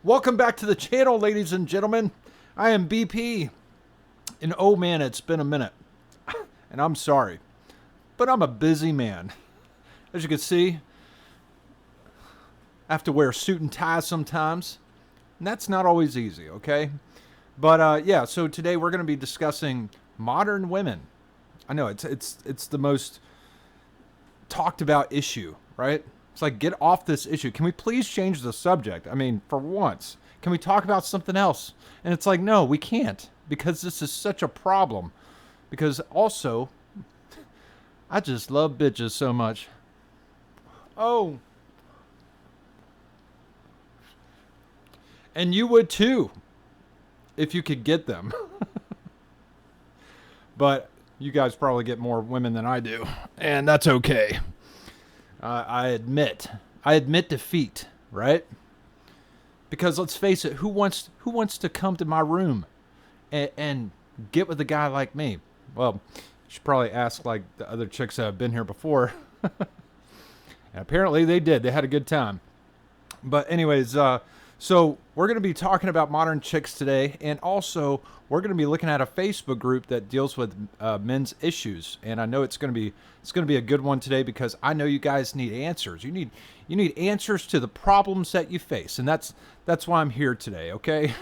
Welcome back to the channel, ladies and gentlemen. I am BP. And oh man, it's been a minute. And I'm sorry. But I'm a busy man. As you can see, I have to wear a suit and tie sometimes. And that's not always easy, okay? But yeah, so today we're going to be discussing modern women. I know it's the most talked about issue, right? It's like, get off this issue. Can we please change the subject? I mean, for once, can we talk about something else? And it's like, no, we can't, because this is such a problem. Because also, I just love bitches so much. Oh. And you would too, if you could get them. But you guys probably get more women than I do, and that's okay. I admit defeat, right? Because let's face it, who wants to come to my room and get with a guy like me? Well, you should probably ask like the other chicks that have been here before. And apparently they did. They had a good time. But anyways, so we're going to be talking about modern chicks today, and also we're going to be looking at a Facebook group that deals with men's issues. And I know it's going to be a good one today, because I know you guys need answers. You need answers to the problems that you face, and that's why I'm here today. Okay.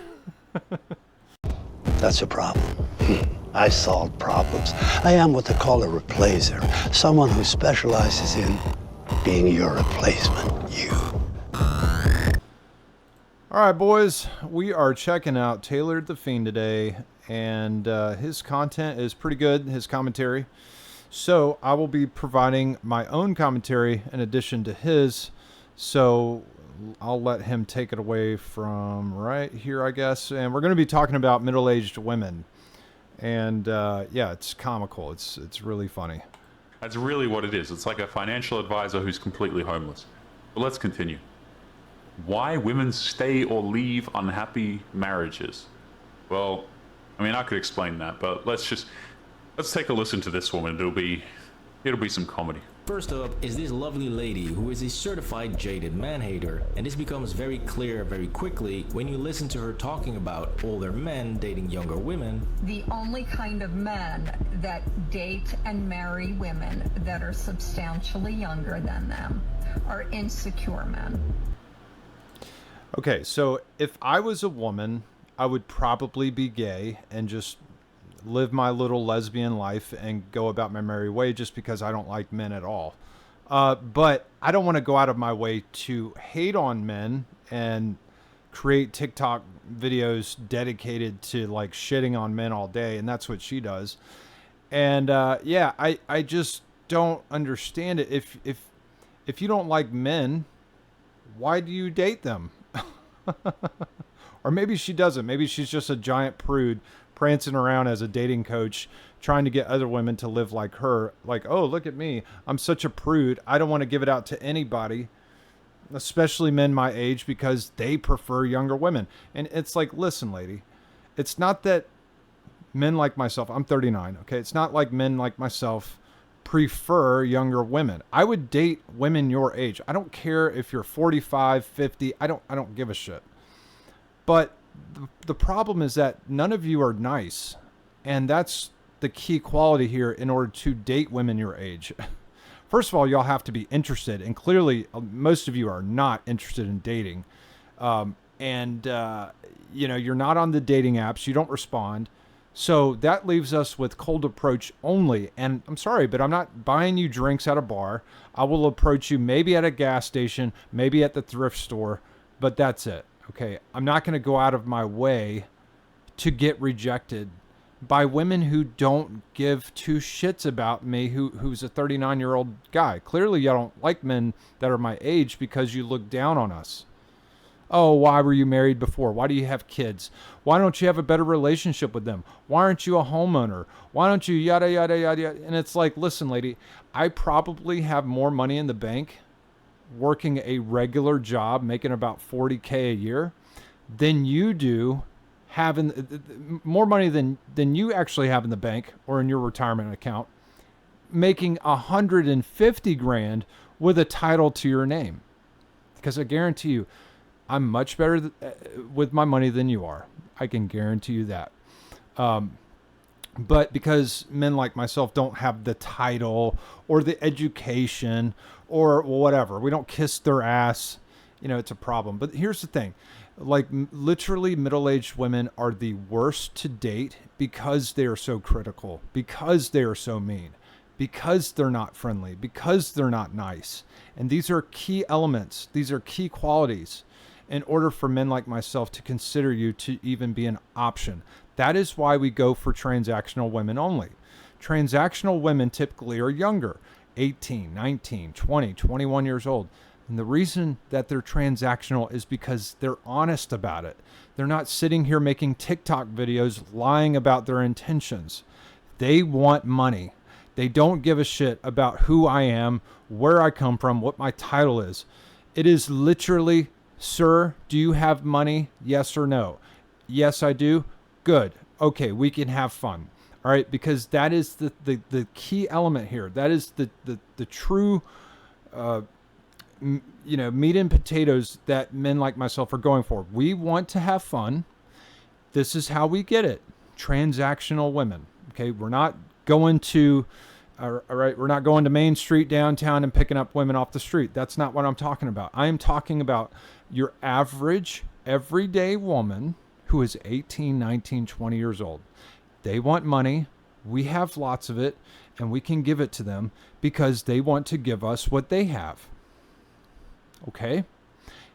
That's a problem. I solve problems. I am what they call a replacer, someone who specializes in being your replacement. You. All right, boys, we are checking out Tailored the Fiend today, and his content is pretty good, his commentary. So I will be providing my own commentary in addition to his, so I'll let him take it away from right here, I guess. And we're going to be talking about middle-aged women, and yeah, it's comical. It's really funny. That's really what it is. It's like a financial advisor who's completely homeless. But let's continue. Why women stay or leave unhappy marriages? Well, I mean, I could explain that, but let's take a listen to this woman. It'll be some comedy. First up is this lovely lady who is a certified jaded man-hater, and this becomes very clear very quickly when you listen to her talking about older men dating younger women. The only kind of men that date and marry women that are substantially younger than them are insecure men. Okay, so if I was a woman, I would probably be gay and just live my little lesbian life and go about my merry way, just because I don't like men at all. But I don't want to go out of my way to hate on men and create TikTok videos dedicated to like shitting on men all day, and that's what she does. And yeah, I just don't understand it. If you don't like men, why do you date them? Or maybe she doesn't. Maybe she's just a giant prude prancing around as a dating coach, trying to get other women to live like her. Like, oh, look at me. I'm such a prude. I don't want to give it out to anybody, especially men my age, because they prefer younger women. And it's like, listen, lady, it's not that men like myself, I'm 39, okay? It's not like men like myself prefer younger women. I would date women your age. I don't care if you're 45, 50. I don't give a shit. But the problem is that none of you are nice, and that's the key quality here in order to date women your age. First of all, y'all have to be interested, and clearly most of you are not interested in dating. You know, you're not on the dating apps. You don't respond. So that leaves us with cold approach only. And I'm sorry, but I'm not buying you drinks at a bar. I will approach you maybe at a gas station, maybe at the thrift store, but that's it. Okay. I'm not going to go out of my way to get rejected by women who don't give two shits about me, who's a 39-year-old guy. Clearly you don't like men that are my age because you look down on us. Oh, why were you married before? Why do you have kids? Why don't you have a better relationship with them? Why aren't you a homeowner? Why don't you yada, yada, yada, yada? And it's like, listen, lady, I probably have more money in the bank working a regular job, making about $40K a year, than you do having more money than you actually have in the bank or in your retirement account, making 150 grand with a title to your name. Because I guarantee you, I'm much better with my money than you are. I can guarantee you that. But because men like myself don't have the title or the education or whatever, we don't kiss their ass, it's a problem. But here's the thing. Like literally middle-aged women are the worst to date because they are so critical, because they are so mean, because they're not friendly, because they're not nice. And these are key elements. These are key qualities in order for men like myself to consider you to even be an option. That is why we go for transactional women only. Transactional women typically are younger, 18, 19, 20, 21 years old. And the reason that they're transactional is because they're honest about it. They're not sitting here making TikTok videos lying about their intentions. They want money. They don't give a shit about who I am, where I come from, what my title is. It is literally, sir, do you have money? Yes or no? Yes, I do. Good. Okay, we can have fun. All right, because that is the key element here. That is the true meat and potatoes that men like myself are going for. We want to have fun. This is how we get it. Transactional women. Okay, we're not going to, all right, we're not going to Main Street downtown and picking up women off the street. That's not what I'm talking about. I am talking about your average, everyday woman who is 18, 19, 20 years old. They want money. We have lots of it, and we can give it to them because they want to give us what they have. Okay?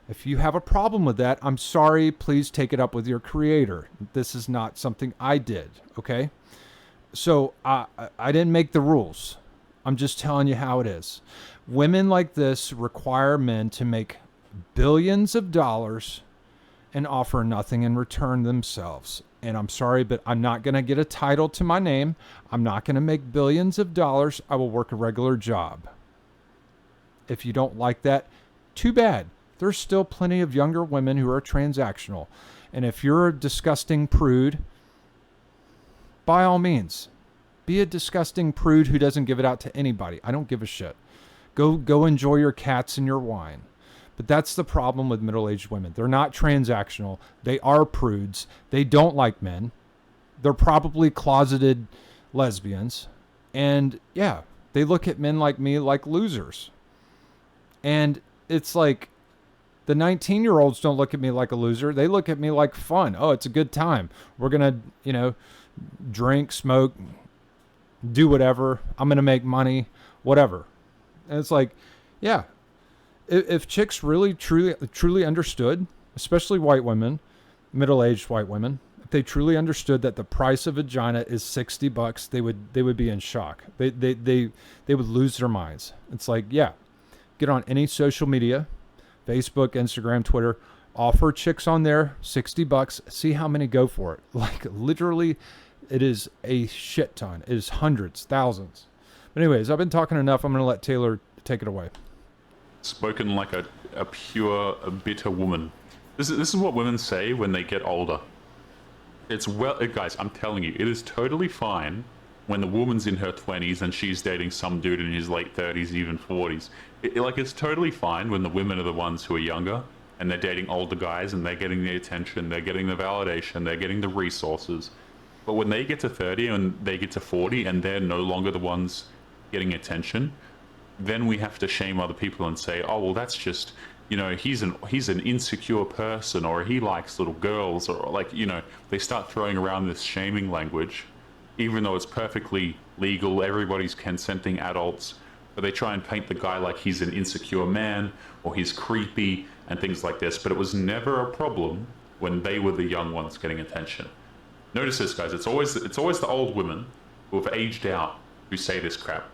If you have a problem with that, I'm sorry. Please take it up with your creator. This is not something I did. Okay? So I didn't make the rules. I'm just telling you how it is. Women like this require men to make billions of dollars and offer nothing in return themselves. And I'm sorry, but I'm not going to get a title to my name. I'm not going to make billions of dollars. I will work a regular job. If you don't like that, too bad. There's still plenty of younger women who are transactional. And if you're a disgusting prude, by all means, be a disgusting prude who doesn't give it out to anybody. I don't give a shit. Go enjoy your cats and your wine. But that's the problem with middle-aged women. They're not transactional. They are prudes. They don't like men. They're probably closeted lesbians. And yeah, they look at men like me like losers. And it's like the 19-year-olds don't look at me like a loser. They look at me like fun. Oh, it's a good time. We're going to, drink, smoke, do whatever. I'm going to make money, whatever. And it's like, yeah, if chicks really, truly understood, especially white women, middle-aged white women, if they truly understood that the price of vagina is $60, they would be in shock. They would lose their minds. It's like, yeah, get on any social media, Facebook, Instagram, Twitter, offer chicks on there $60, see how many go for it. Like literally, it is a shit ton. It is hundreds, thousands. But anyways, I've been talking enough. I'm going to let Taylor take it away. Spoken like a pure, bitter woman. This is what women say when they get older. Guys, I'm telling you, it is totally fine when the woman's in her 20s and she's dating some dude in his late 30s, even 40s. It's totally fine when the women are the ones who are younger and they're dating older guys and they're getting the attention, they're getting the validation, they're getting the resources. But when they get to 30 and they get to 40 and they're no longer the ones getting attention, then we have to shame other people and say, oh, well, that's just, he's an insecure person, or he likes little girls, or they start throwing around this shaming language, even though it's perfectly legal, everybody's consenting adults, but they try and paint the guy like he's an insecure man, or he's creepy, and things like this. But it was never a problem when they were the young ones getting attention. Notice this, guys, it's always the old women who have aged out who say this crap.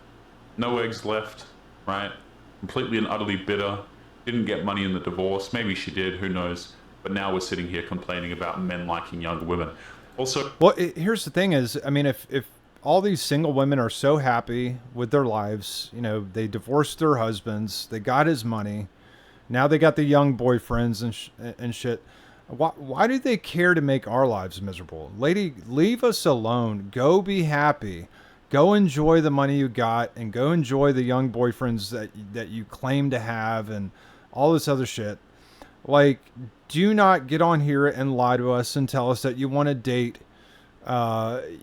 No eggs left, right? Completely and utterly bitter. Didn't get money in the divorce. Maybe she did, who knows? But now we're sitting here complaining about men liking younger women. Also, well, here's the thing is, I mean, if all these single women are so happy with their lives, they divorced their husbands, they got his money, now they got the young boyfriends and shit. Why do they care to make our lives miserable? Lady, leave us alone. Go be happy. Go enjoy the money you got and go enjoy the young boyfriends that you claim to have and all this other shit. Like, do not get on here and lie to us and tell us that you want to date,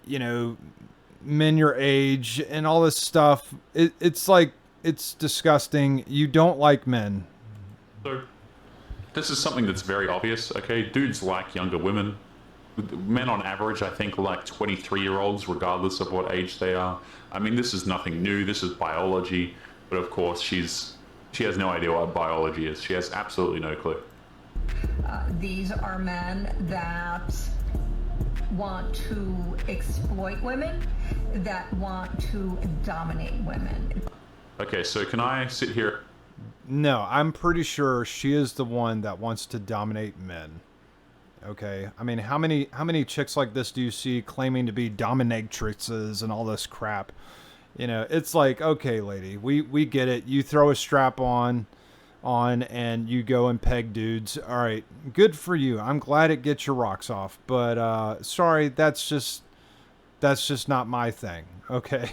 you know, men your age and all this stuff. It's like, it's disgusting. You don't like men. So, this is something that's very obvious, okay? Dudes like younger women. Men on average, I think, like 23-year-olds, regardless of what age they are. I mean, this is nothing new. This is biology. But of course, she has no idea what biology is. She has absolutely no clue. These are men that want to exploit women, that want to dominate women. Okay, so can I sit here? No, I'm pretty sure she is the one that wants to dominate men. Okay, I mean, how many chicks like this do you see claiming to be dominatrixes and all this crap? You know, it's like, okay, lady, we get it. You throw a strap on and you go and peg dudes. All right, good for you. I'm glad it gets your rocks off. But sorry, that's just not my thing. Okay.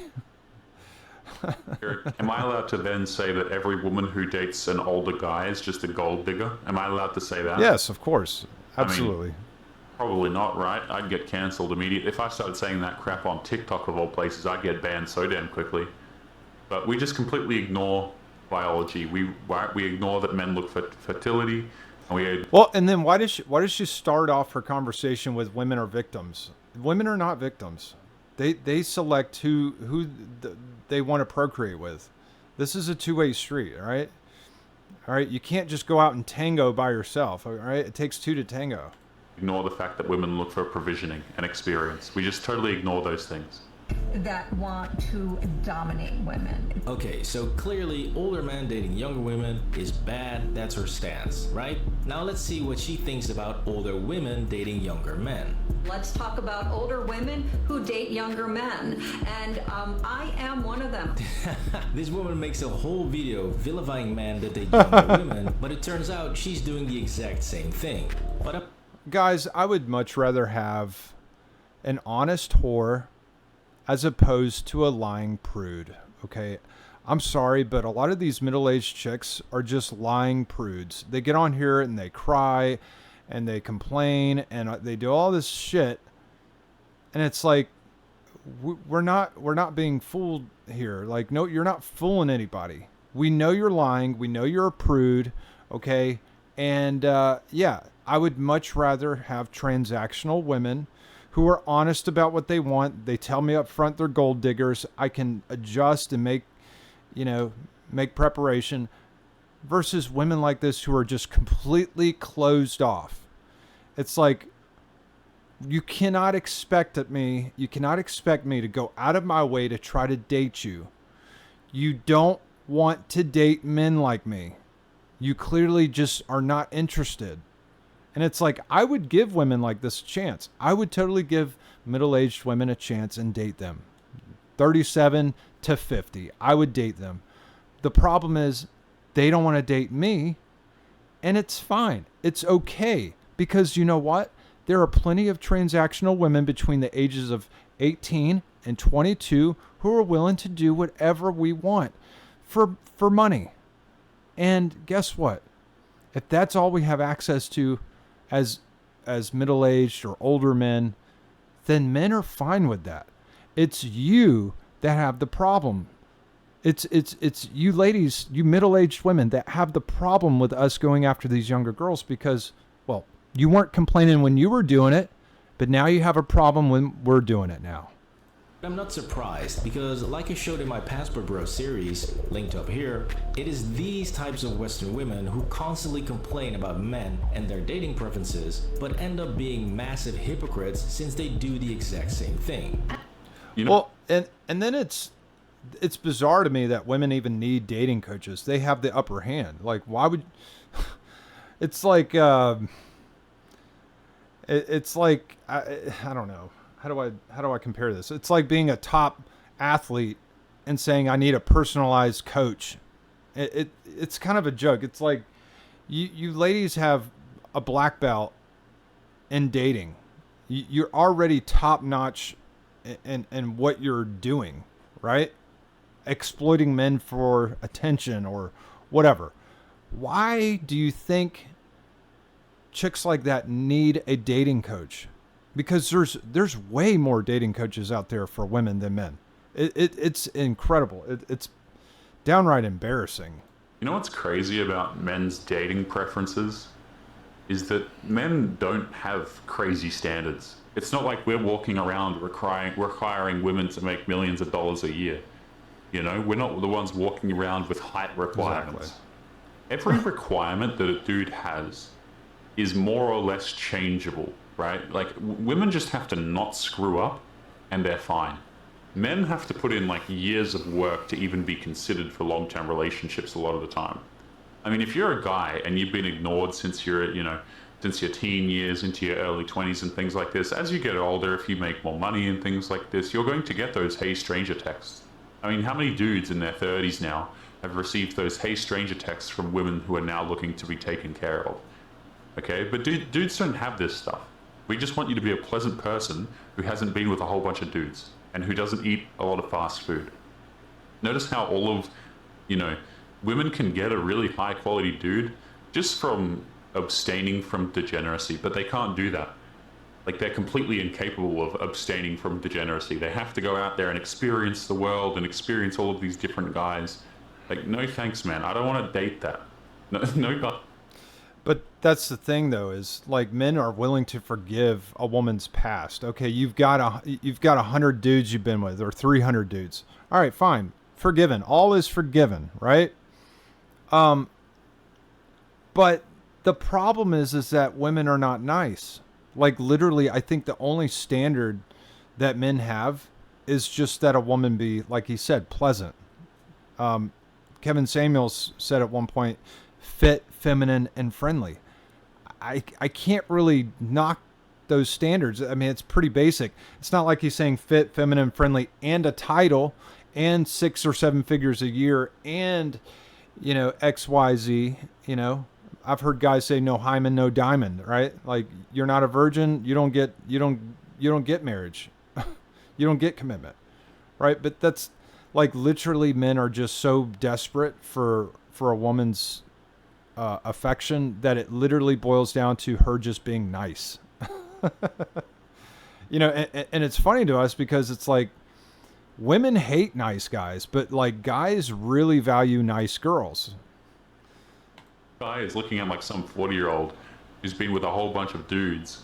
Am I allowed to then say that every woman who dates an older guy is just a gold digger? Am I allowed to say that? Yes, of course. Absolutely. I mean, probably not, right? I'd get cancelled immediately. If I started saying that crap on TikTok of all places, I'd get banned so damn quickly. But we just completely ignore biology. We ignore that men look for fertility, and well, and then why does she start off her conversation with women are victims? Women are not victims. They select who they want to procreate with. This is a two-way street, all right? All right, you can't just go out and tango by yourself, all right? It takes two to tango. Ignore the fact that women look for provisioning and experience. We just totally ignore those things. That want to dominate women. Okay, so clearly older men dating younger women is bad. That's her stance, right? Now let's see what she thinks about older women dating younger men. Let's talk about older women who date younger men, and I am one of them. This woman makes a whole video vilifying men that date younger women, but it turns out she's doing the exact same thing. But guys, I would much rather have an honest whore as opposed to a lying prude, okay? I'm sorry, but a lot of these middle-aged chicks are just lying prudes. They get on here and they cry and they complain and they do all this shit. And it's like, we're not being fooled here. Like, no, you're not fooling anybody. We know you're lying. We know you're a prude, okay? And yeah, I would much rather have transactional women who are honest about what they want. They tell me up front they're gold diggers. I can adjust and make preparation, versus women like this who are just completely closed off. It's like, you cannot expect me to go out of my way to try to date you. You don't want to date men like me. You clearly just are not interested. And it's like, I would give women like this a chance. I would totally give middle-aged women a chance and date them. 37 to 50. I would date them. The problem is they don't want to date me, and it's fine. It's okay, because you know what? There are plenty of transactional women between the ages of 18 and 22 who are willing to do whatever we want for money. And guess what? If that's all we have access to as middle-aged or older men, then men are fine with that. It's you that have the problem. It's you ladies, you middle-aged women that have the problem with us going after these younger girls, because, well, you weren't complaining when you were doing it, but now you have a problem when we're doing it now. I'm not surprised, because like I showed in my Passport Bro series, linked up here, it is these types of Western women who constantly complain about men and their dating preferences, but end up being massive hypocrites since they do the exact same thing. You know, Well, and then it's bizarre to me that women even need dating coaches. They have the upper hand. Like, why would? It's like it's like I don't know. How do I compare this? It's like being a top athlete and saying I need a personalized coach. It's kind of a joke. It's like you ladies have a black belt in dating. You're already top notch in what you're doing, right? Exploiting men for attention or whatever. Why do you think chicks like that need a dating coach, because there's way more dating coaches out there for women than men. It's incredible. It's downright embarrassing. You know what's crazy about men's dating preferences? Is that men don't have crazy standards. It's not like we're walking around requiring women to make millions of dollars a year. You know, we're not the ones walking around with height requirements. Exactly. Every requirement that a dude has is more or less changeable, right? Like, women just have to not screw up and they're fine. Men have to put in like years of work to even be considered for long-term relationships a lot of the time. I mean, if you're a guy and you've been ignored since you're, since your teen years into your early 20s and things like this, as you get older, if you make more money and things like this, you're going to get those "Hey stranger" texts. I mean, how many dudes in their 30s now have received those "Hey stranger" texts from women who are now looking to be taken care of? Okay, but dudes don't have this stuff. We just want you to be a pleasant person who hasn't been with a whole bunch of dudes and who doesn't eat a lot of fast food. Notice how all of, women can get a really high quality dude just from abstaining from degeneracy, but they can't do that. Like, they're completely incapable of abstaining from degeneracy. They have to go out there and experience the world and experience all of these different guys. Like, no thanks, man. I don't want to date that. No. But that's the thing, though, is like, men are willing to forgive a woman's past. Okay, you've got 100 dudes you've been with, or 300 dudes. All right, fine, forgiven. All is forgiven, right? But the problem is that women are not nice. Like, literally, I think the only standard that men have is just that a woman be, like he said, pleasant. Kevin Samuels said at one point, fit, feminine, and friendly. I can't really knock those standards. I mean, it's pretty basic. It's not like he's saying fit, feminine, friendly, and a title, and 6 or 7 figures a year, and, XYZ, I've heard guys say no hymen, no diamond, right? Like, you're not a virgin, you don't get marriage. You don't get commitment, right? But that's like, literally, men are just so desperate for a woman's affection that it literally boils down to her just being nice. And it's funny to us because it's like, women hate nice guys, but like, guys really value nice girls. Guy is looking at like some 40-year-old who's been with a whole bunch of dudes,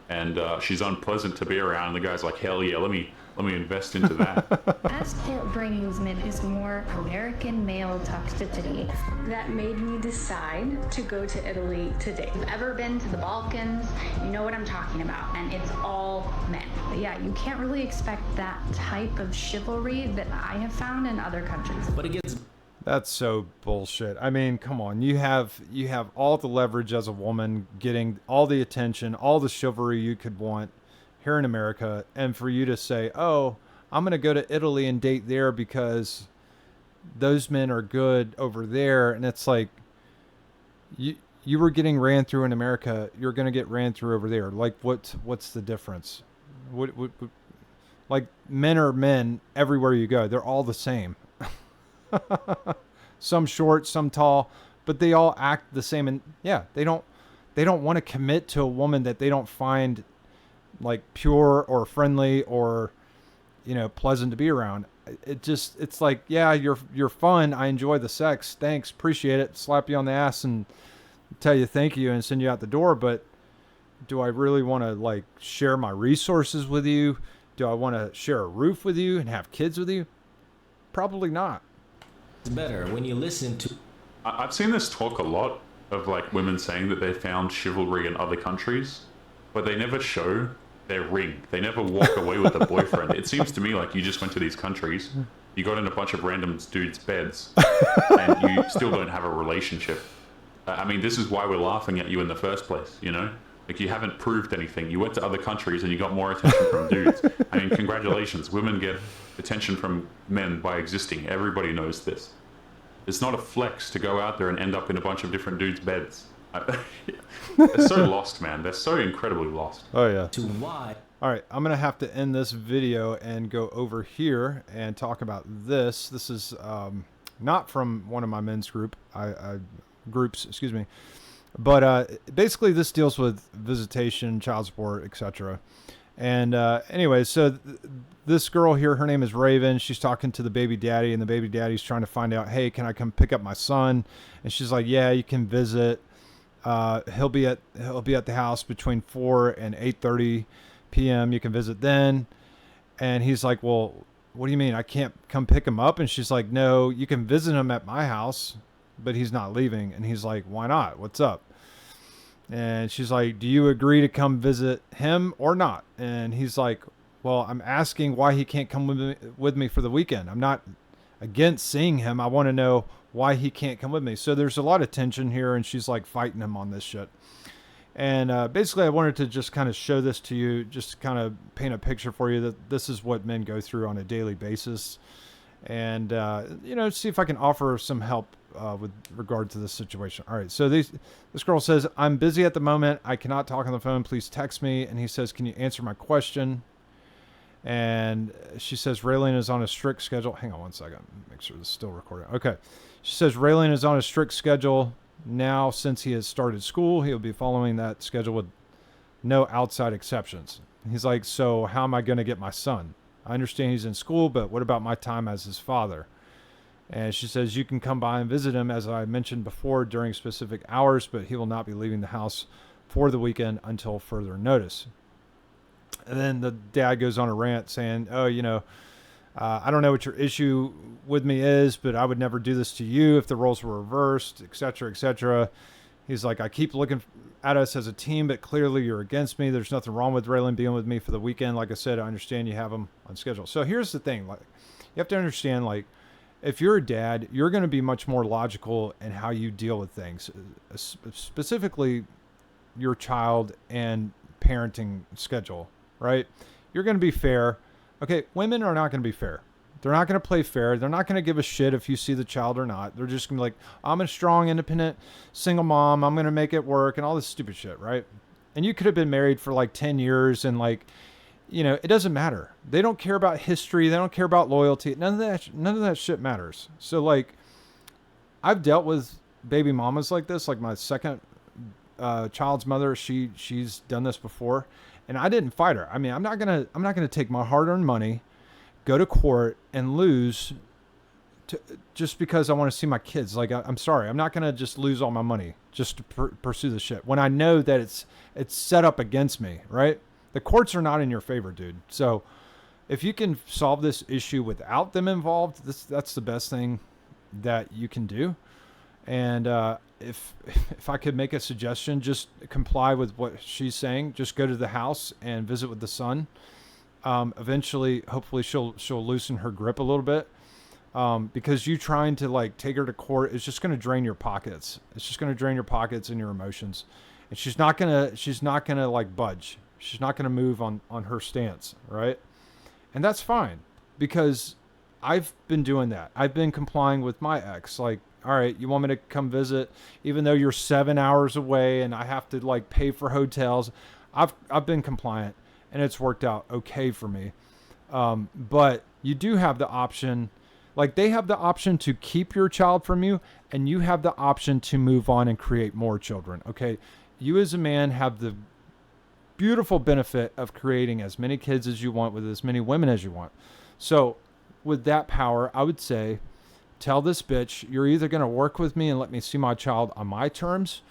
and she's unpleasant to be around. And the guy's like, hell yeah, let me invest into that. As Court brings men is more American male toxicity. That made me decide to go to Italy to date. If you've ever been to the Balkans, you know what I'm talking about, and it's all men. But yeah, you can't really expect that type of chivalry that I have found in other countries. But it gets... That's so bullshit. I mean, come on. You have all the leverage as a woman, getting all the attention, all the chivalry you could want here in America, and for you to say, oh, I'm going to go to Italy and date there because those men are good over there. And it's like, you were getting ran through in America, you're going to get ran through over there. Like, what's the difference? What like, men are men everywhere you go. They're all the same. Some short, some tall, but they all act the same. And yeah, they don't want to commit to a woman that they don't find like pure or friendly or, pleasant to be around. It's like, yeah, you're fun. I enjoy the sex. Thanks. Appreciate it. Slap you on the ass and tell you thank you and send you out the door. But do I really want to like share my resources with you? Do I want to share a roof with you and have kids with you? Probably not. It's better when you listen to... I've seen this talk a lot of like women saying that they found chivalry in other countries, but they never show their ring. They never walk away with a boyfriend. It seems to me like you just went to these countries, you got in a bunch of random dudes' beds, and you still don't have a relationship. I mean, this is why we're laughing at you in the first place, Like, you haven't proved anything. You went to other countries and you got more attention from dudes. I mean, congratulations. Women get attention from men by existing. Everybody knows this. It's not a flex to go out there and end up in a bunch of different dudes' beds. They're so lost, man. They're so incredibly lost. Oh, yeah. To why... All right, I'm going to have to end this video and go over here and talk about this. This is not from one of my men's groups, excuse me. But basically, this deals with visitation, child support, etc. And anyway, so this girl here, her name is Raven. She's talking to the baby daddy, and the baby daddy's trying to find out, hey, can I come pick up my son? And she's like, yeah, you can visit. He'll be at the house between 4 and 8:30 p.m. You can visit then. And he's like, well, what do you mean? I can't come pick him up? And she's like, no, you can visit him at my house, but he's not leaving. And he's like, why not? What's up? And she's like, do you agree to come visit him or not? And he's like, well, I'm asking why he can't come with me for the weekend. I'm not against seeing him. I want to know why he can't come with me. So there's a lot of tension here, and she's like fighting him on this shit. And basically, I wanted to just kind of show this to you, just to kind of paint a picture for you that this is what men go through on a daily basis. And, see if I can offer some help with regard to this situation. All right. So this girl says, I'm busy at the moment. I cannot talk on the phone. Please text me. And he says, can you answer my question? And she says, Raylene is on a strict schedule. Hang on one second. Make sure this is still recording. Okay. She says, Raylene is on a strict schedule now since he has started school. He'll be following that schedule with no outside exceptions. He's like, so how am I going to get my son? I understand he's in school, but what about my time as his father? And she says, you can come by and visit him, as I mentioned before, during specific hours, but he will not be leaving the house for the weekend until further notice. And then the dad goes on a rant saying, I don't know what your issue with me is, but I would never do this to you if the roles were reversed, et cetera, et cetera. He's like, I keep looking at us as a team, but clearly you're against me. There's nothing wrong with Raylene being with me for the weekend. Like I said, I understand you have him on schedule. So here's the thing. Like, you have to understand, like, if you're a dad, you're going to be much more logical in how you deal with things, specifically your child and parenting schedule, right? You're going to be fair. Okay, women are not going to be fair. They're not going to play fair. They're not going to give a shit if you see the child or not. They're just going to be like, I'm a strong, independent, single mom. I'm going to make it work and all this stupid shit, right? And you could have been married for like 10 years and like, it doesn't matter. They don't care about history. They don't care about loyalty. None of that shit matters. So like, I've dealt with baby mamas like this. Like my second child's mother, she's done this before, and I didn't fight her. I mean, I'm not gonna take my hard-earned money, go to court, and lose just because I want to see my kids. Like, I'm sorry, I'm not gonna just lose all my money just to pursue this shit when I know that it's set up against me, right? The courts are not in your favor, dude. So if you can solve this issue without them involved, that's the best thing that you can do. And if I could make a suggestion, just comply with what she's saying. Just go to the house and visit with the son. Eventually, hopefully, she'll loosen her grip a little bit. Because you trying to like take her to court is just going to drain your pockets. It's just going to drain your pockets and your emotions. And she's not gonna like budge. She's not going to move on her stance, right? And that's fine, because I've been doing that. I've been complying with my ex. Like, all right, you want me to come visit, even though you're 7 hours away and I have to like pay for hotels. I've been compliant, and it's worked out okay for me. But you do have the option, like they have the option to keep your child from you, and you have the option to move on and create more children. Okay, you as a man have the beautiful benefit of creating as many kids as you want with as many women as you want. So with that power, I would say, tell this bitch, you're either going to work with me and let me see my child on my terms,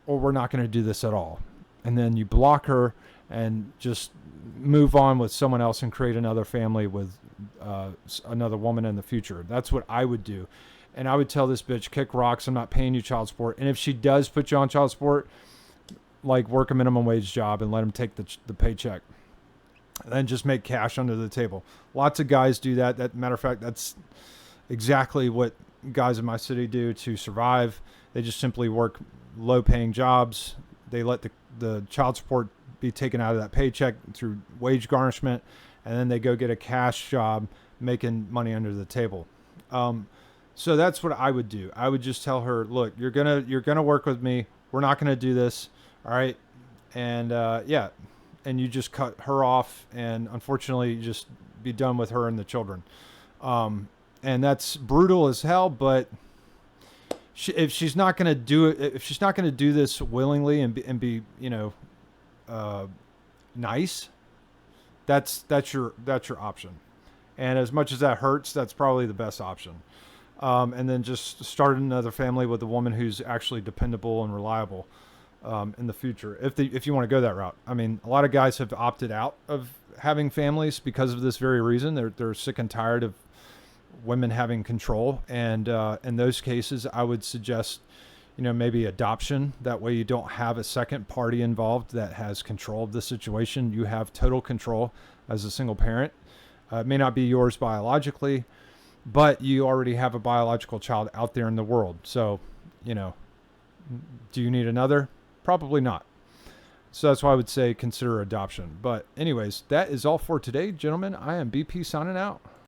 or we're not going to do this at all. And then you block her and just move on with someone else and create another family with another woman in the future. That's what I would do. And I would tell this bitch, kick rocks, I'm not paying you child support. And if she does put you on child support, like work a minimum wage job and let them take the paycheck, and then just make cash under the table. Lots of guys do that. That matter of fact, that's exactly what guys in my city do to survive. They just simply work low paying jobs. They let the child support be taken out of that paycheck through wage garnishment, and then they go get a cash job making money under the table. So that's what I would do. I would just tell her, look, you're gonna work with me. We're not gonna do this. All right. And and you just cut her off, and unfortunately just be done with her and the children. And that's brutal as hell, but if she's not going to do it, if she's not going to do this willingly and be nice, that's your option. And as much as that hurts, that's probably the best option. And then just start another family with a woman who's actually dependable and reliable in the future, if you want to go that route. I mean, a lot of guys have opted out of having families because of this very reason. They're sick and tired of women having control, and in those cases, I would suggest, maybe adoption. That way, you don't have a second party involved that has control of the situation. You have total control as a single parent. It may not be yours biologically, but you already have a biological child out there in the world. So, do you need another? Probably not. So that's why I would say consider adoption. But anyways, that is all for today, gentlemen. I am BP signing out.